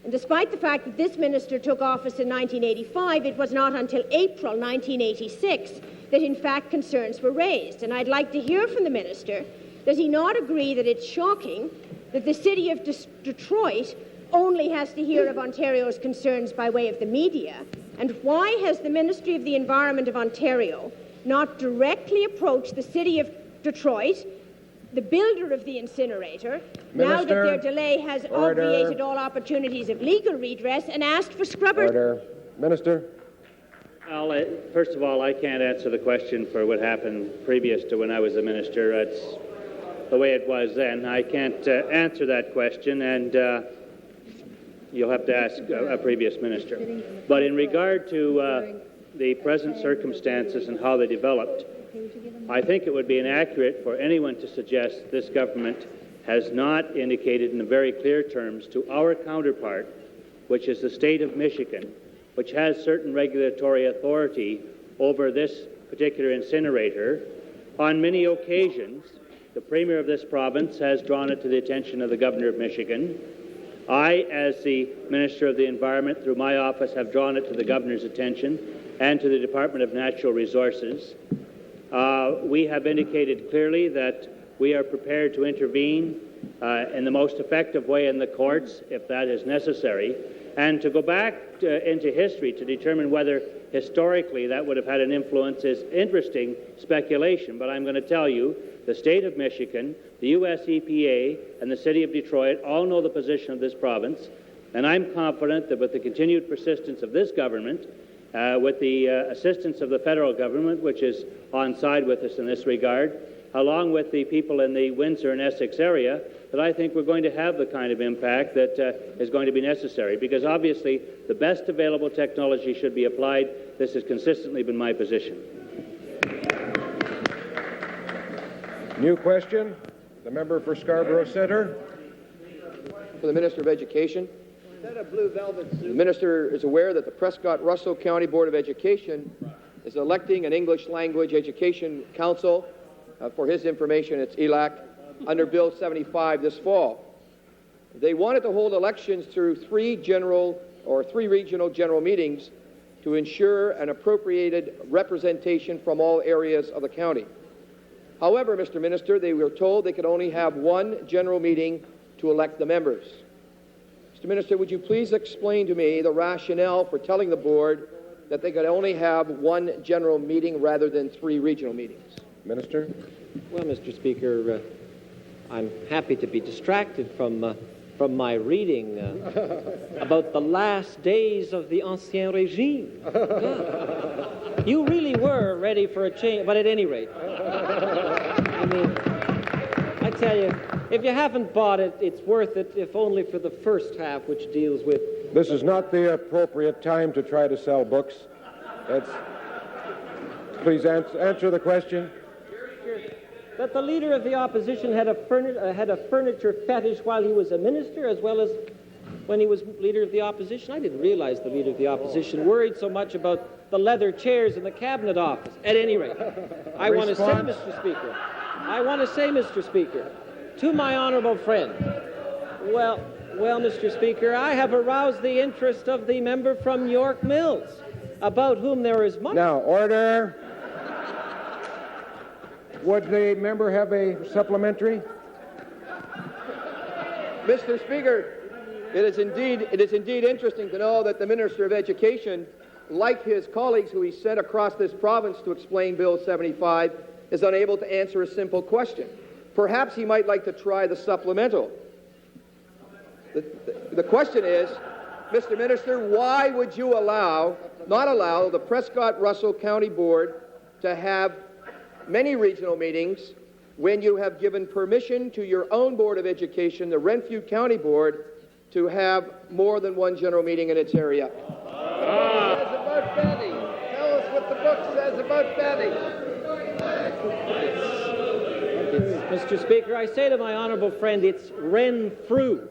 And despite the fact that this minister took office in 1985, it was not until April 1986 that, in fact, concerns were raised. And I'd like to hear from the minister, does he not agree that it's shocking that the city of Detroit only has to hear of Ontario's concerns by way of the media? And why has the Ministry of the Environment of Ontario not directly approached the city of Detroit, the builder of the incinerator, now that their delay has obviated all opportunities of legal redress, and asked for scrubbers? Order. Minister? Well, first of all, I can't answer the question for what happened previous to when I was a minister. That's the way it was then. I can't answer that question, and you'll have to ask a previous minister. But in regard to the present circumstances and how they developed, I think it would be inaccurate for anyone to suggest this government has not indicated in very clear terms to our counterpart, which is the state of Michigan, which has certain regulatory authority over this particular incinerator. On many occasions, the Premier of this province has drawn it to the attention of the Governor of Michigan. I, as the Minister of the Environment, through my office, have drawn it to the Governor's attention and to the Department of Natural Resources. We have indicated clearly that we are prepared to intervene in the most effective way in the courts, if that is necessary, and to go back into history to determine whether historically that would have had an influence is interesting speculation. But I'm going to tell you, the state of Michigan, the U.S. EPA, and the city of Detroit all know the position of this province, and I'm confident that with the continued persistence of this government, with the assistance of the federal government, which is on side with us in this regard, along with the people in the Windsor and Essex area, that I think we're going to have the kind of impact that is going to be necessary, because obviously the best available technology should be applied. This has consistently been my position. New question. The member for Scarborough Centre. For the Minister of Education. That a blue velvet suit? The Minister is aware that the Prescott-Russell County Board of Education is electing an English Language Education Council. For his information, it's ELAC, under Bill 75 this fall. They wanted to hold elections through three regional general meetings to ensure an appropriated representation from all areas of the county. However, Mr. Minister, they were told they could only have one general meeting to elect the members. Mr. Mr. Minister, would you please explain to me the rationale for telling the board that they could only have one general meeting rather than 3 regional meetings? Minister? Well, Mr. Speaker, I'm happy to be distracted from my reading about the last days of the Ancien Régime. You really were ready for a change, but at any rate, I mean, I tell you, if you haven't bought it, it's worth it, if only for the first half, which deals with... This is not the appropriate time to try to sell books. Please answer the question. That the leader of the opposition had a furniture fetish while he was a minister, as well as when he was leader of the opposition. I didn't realize the leader of the opposition worried so much about the leather chairs in the cabinet office. At any rate, I want to say, Mr. Speaker, to my honourable friend, well, Mr. Speaker, I have aroused the interest of the member from York Mills, about whom there is much... Now, order. Would the member have a supplementary? Mr. Speaker, it is indeed interesting to know that the Minister of Education, like his colleagues who he sent across this province to explain Bill 75, is unable to answer a simple question. Perhaps he might like to try the supplemental. The question is, Mr. Minister, why would you not allow the Prescott-Russell County Board to have many regional meetings when you have given permission to your own Board of Education, the Renfrew County Board, to have more than one general meeting in its area? Says about Betty. Tell us what the book says about Betty. Mr. Speaker, I say to my honourable friend, it's Renfrew.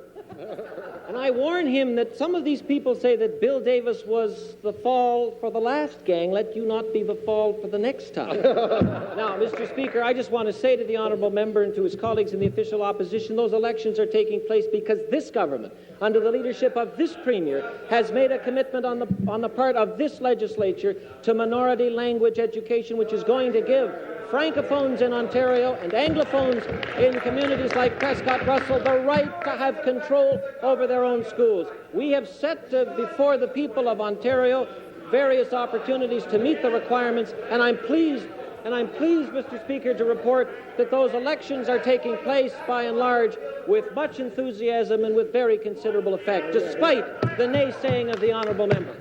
And I warn him that some of these people say that Bill Davis was the fall for the last gang. Let you not be the fall for the next time. Now, Mr. Speaker, I just want to say to the honourable member and to his colleagues in the official opposition, those elections are taking place because this government, under the leadership of this Premier, has made a commitment on the part of this legislature to minority language education, which is going to give Francophones in Ontario and Anglophones in communities like Prescott-Russell the right to have control over their own schools. We have set before the people of Ontario various opportunities to meet the requirements, and I'm pleased, Mr. Speaker, to report that those elections are taking place, by and large, with much enthusiasm and with very considerable effect, despite the naysaying of the honourable member.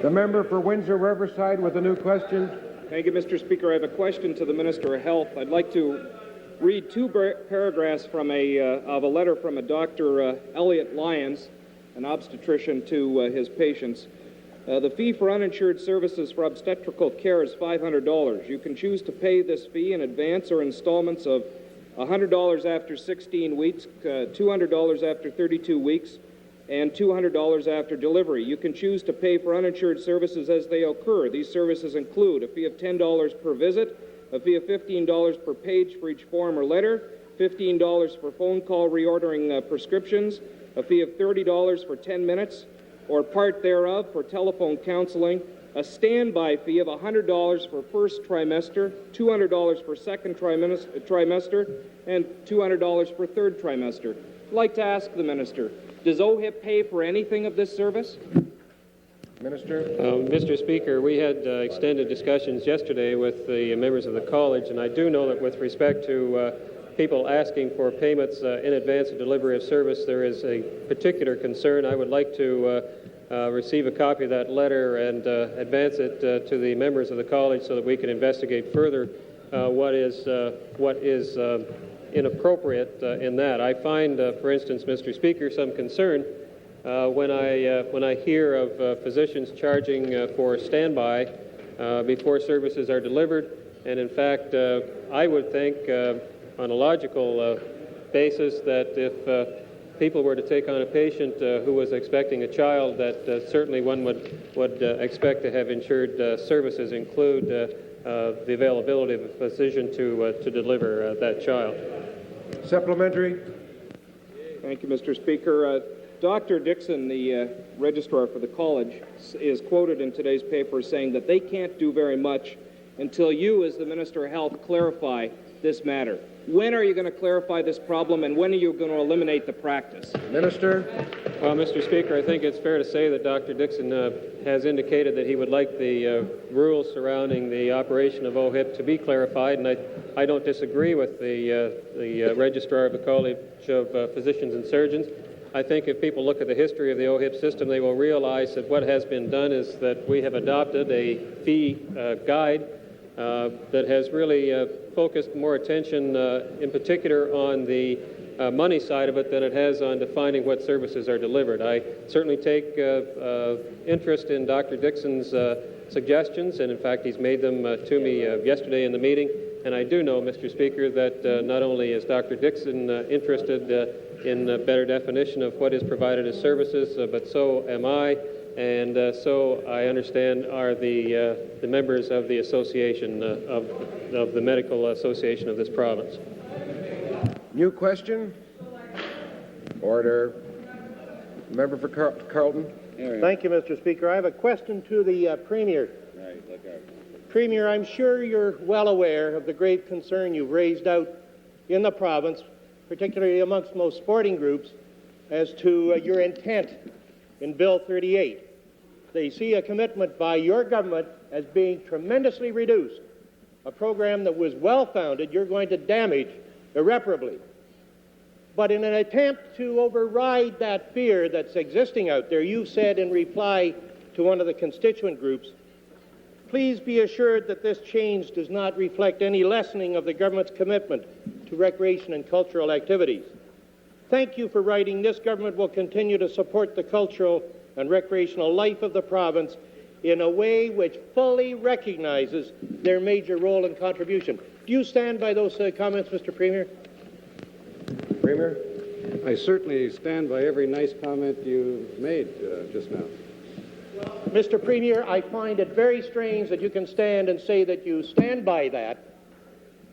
The member for Windsor-Riverside with a new question. Thank you, Mr. Speaker. I have a question to the Minister of Health. I'd like to read 2 paragraphs from of a letter from a Dr. Elliot Lyons, an obstetrician, to his patients. The fee for uninsured services for obstetrical care is $500. You can choose to pay this fee in advance or installments of $100 after 16 weeks, $200 after 32 weeks, and $200 after delivery. You can choose to pay for uninsured services as they occur. These services include a fee of $10 per visit, a fee of $15 per page for each form or letter, $15 for phone call reordering prescriptions, a fee of $30 for 10 minutes or part thereof for telephone counseling, a standby fee of $100 for first trimester, $200 for second trimester, and $200 for third trimester. I'd like to ask the Minister, does OHIP pay for anything of this service? Minister? Mr. Speaker, we had extended discussions yesterday with the members of the college, and I do know that with respect to people asking for payments in advance of delivery of service, there is a particular concern. I would like to receive a copy of that letter and advance it to the members of the college so that we can investigate further what is inappropriate in that. I find, for instance, Mr. Speaker, some concern when I hear of physicians charging for standby before services are delivered, and in fact, I would think on a logical basis that people were to take on a patient who was expecting a child, that certainly one would expect to have insured services include the availability of a physician to deliver that child. Supplementary. Thank you, Mr. Speaker. Dr. Dixon, the registrar for the college, is quoted in today's paper saying that they can't do very much until you, as the Minister of Health, clarify this matter. When are you going to clarify this problem, and when are you going to eliminate the practice? Minister? Well, Mr. Speaker, I think it's fair to say that Dr. Dixon has indicated that he would like the rules surrounding the operation of OHIP to be clarified, and I don't disagree with the registrar of the College of Physicians and Surgeons. I think if people look at the history of the OHIP system, they will realize that what has been done is that we have adopted a fee guide that has really focused more attention in particular on the money side of it than it has on defining what services are delivered. I certainly take interest in Dr. Dixon's suggestions, and in fact he's made them to me yesterday in the meeting, and I do know, Mr. Speaker, that not only is Dr. Dixon interested in a better definition of what is provided as services, but so am I, and so I understand are the members of the association, of the Medical Association of this province. New question? Order. Member for Carlton. Thank you, Mr. Speaker. I have a question to the Premier. Premier, I'm sure you're well aware of the grave concern you've raised out in the province, particularly amongst most sporting groups, as to your intent in Bill 38. They see a commitment by your government as being tremendously reduced. A program that was well-founded, you're going to damage irreparably. But in an attempt to override that fear that's existing out there, you've said in reply to one of the constituent groups, please be assured that this change does not reflect any lessening of the government's commitment to recreation and cultural activities. Thank you for writing, this government will continue to support the cultural and recreational life of the province in a way which fully recognizes their major role and contribution. Do you stand by those comments, Mr. Premier? Premier? I certainly stand by every nice comment you made just now. Mr. Premier, I find it very strange that you can stand and say that you stand by that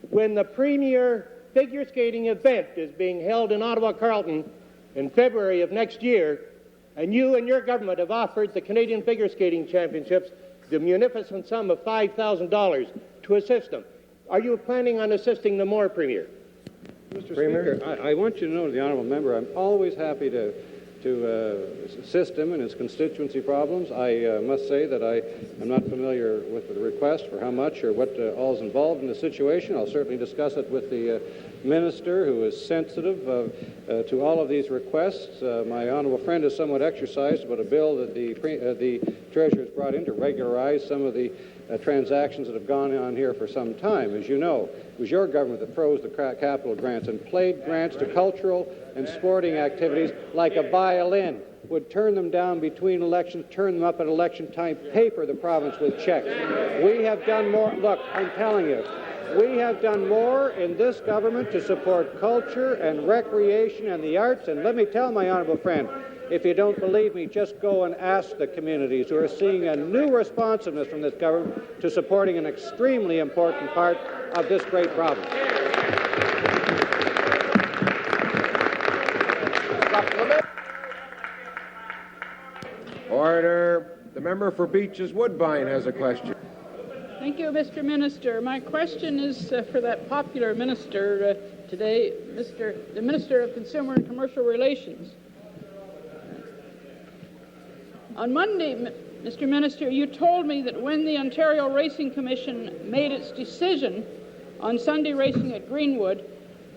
when the premier figure skating event is being held in Ottawa, Carleton in February of next year, and you and your government have offered the Canadian Figure Skating Championships the munificent sum of $5,000 to assist them. Are you planning on assisting them more, Premier? Mr. Speaker, I want you to know, the honourable member, I'm always happy to assist him in his constituency problems. I must say that I am not familiar with the request for how much or what all is involved in the situation. I'll certainly discuss it with the minister, who is sensitive to all of these requests. My honourable friend is somewhat exercised about a bill that the Treasurer has brought in to regularize some of the transactions that have gone on here for some time. As you know, it was your government that froze the capital grants and played grants to cultural and sporting activities like a violin, would turn them down between elections, turn them up at election time, paper the province with checks. We have done more. Look, I'm telling you, we have done more in this government to support culture and recreation and the arts, and let me tell my honourable friend, if you don't believe me, just go and ask the communities who are seeing a new responsiveness from this government to supporting an extremely important part of this great province. Order. The member for Beaches Woodbine has a question. Thank you, Mr. Minister. My question is for that popular minister today, the Minister of Consumer and Commercial Relations. On Monday, Mr. Minister, you told me that when the Ontario Racing Commission made its decision on Sunday racing at Greenwood,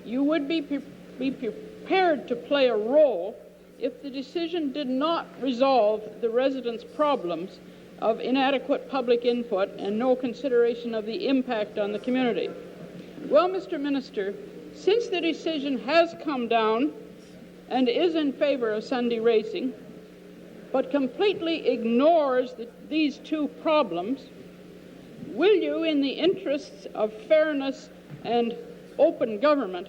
you would be prepared to play a role if the decision did not resolve the residents' problems of inadequate public input and no consideration of the impact on the community. Well, Mr. Minister, since the decision has come down and is in favor of Sunday racing, but completely ignores these two problems, will you, in the interests of fairness and open government,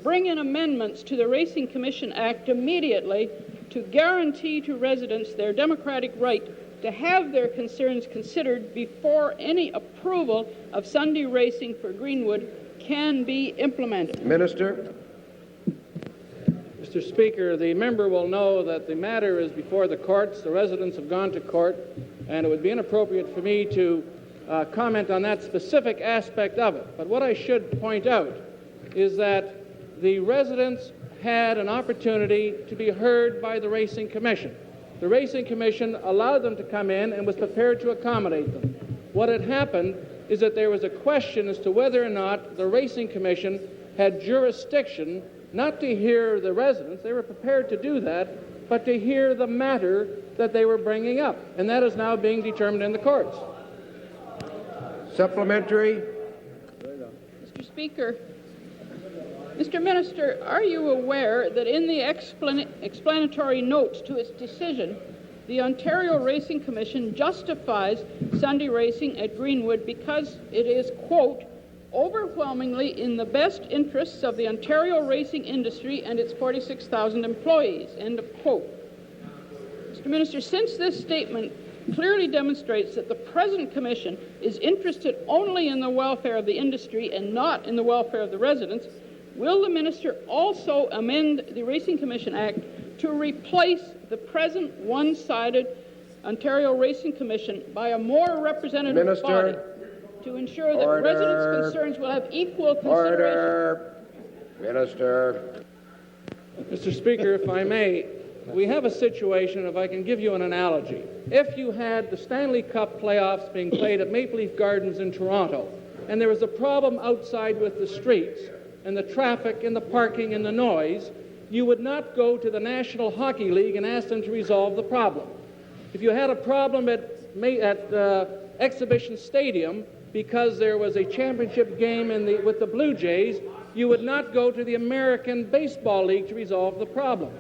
bring in amendments to the Racing Commission Act immediately to guarantee to residents their democratic right to have their concerns considered before any approval of Sunday racing for Greenwood can be implemented. Minister. Mr. Speaker, the member will know that the matter is before the courts. The residents have gone to court, and it would be inappropriate for me to comment on that specific aspect of it. But what I should point out is that the residents had an opportunity to be heard by the Racing Commission. The Racing Commission allowed them to come in and was prepared to accommodate them. What had happened is that there was a question as to whether or not the Racing Commission had jurisdiction not to hear the residents, they were prepared to do that, but to hear the matter that they were bringing up. And that is now being determined in the courts. Supplementary. Mr. Speaker, Mr. Minister, are you aware that in the explanatory notes to its decision, the Ontario Racing Commission justifies Sunday racing at Greenwood because it is, quote, overwhelmingly in the best interests of the Ontario racing industry and its 46,000 employees, end of quote. Mr. Minister, since this statement clearly demonstrates that the present commission is interested only in the welfare of the industry and not in the welfare of the residents, will the minister also amend the Racing Commission Act to replace the present one-sided Ontario Racing Commission by a more representative body to ensure that residents' concerns will have equal consideration? Minister. Mr. Speaker, if I may, we have a situation, if I can give you an analogy. If you had the Stanley Cup playoffs being played at Maple Leaf Gardens in Toronto, and there was a problem outside with the streets and the traffic and the parking and the noise, you would not go to the National Hockey League and ask them to resolve the problem. If you had a problem at Exhibition Stadium because there was a championship game with the Blue Jays, you would not go to the American Baseball League to resolve the problem.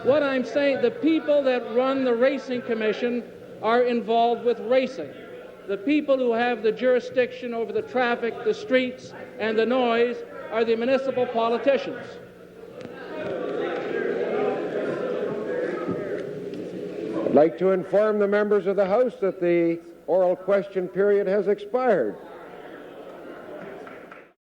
What I'm saying, the people that run the Racing Commission are involved with racing. The people who have the jurisdiction over the traffic, the streets, and the noise are the municipal politicians. I'd like to inform the members of the House that the oral question period has expired.